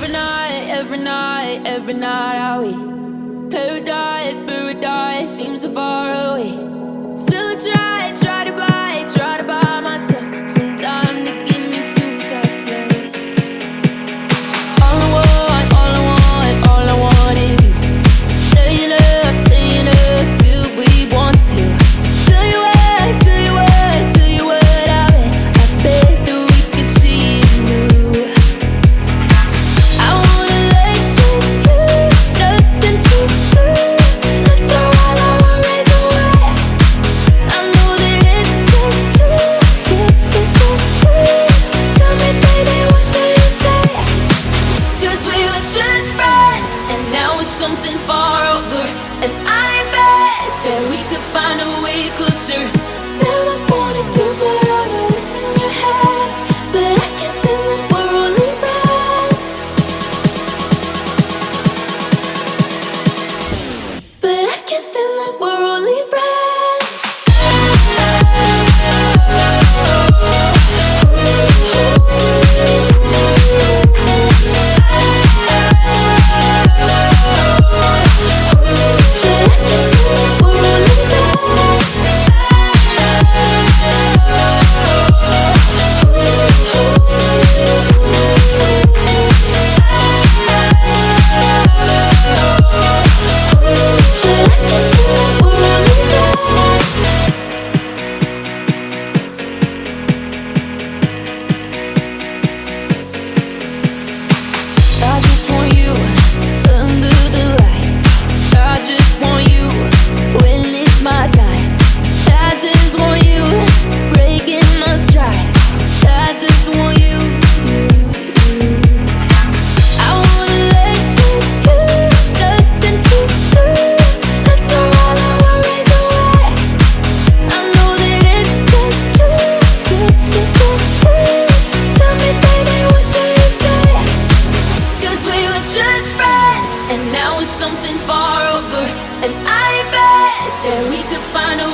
every night are we paradise seems so far away. Still I try to buy myself some time to get me to that place. All I want is you. Staying up till we want to. Tell you what I bet that we could see it new. I wanna let you, nothing to do. Let's throw all our worries away. I know that it takes two to get the truth. Tell me, baby, what do you say? 'Cause we were just friends, and now it's something far over. And I bet that we could find a way closer. Never wanted to put all of this in your head, but I can see that we're only friends. But I can see that we're only friends. I just want you under the lights. I just want you when it's my time. I just want you breaking my stride. I just want you. I wanna let you, nothing to do. Let's throw all our worries away. I know that it takes two to get the truth. Tell me, baby, what do you say? 'Cause we were just friends, and now it's something far over. And I bet that we could find a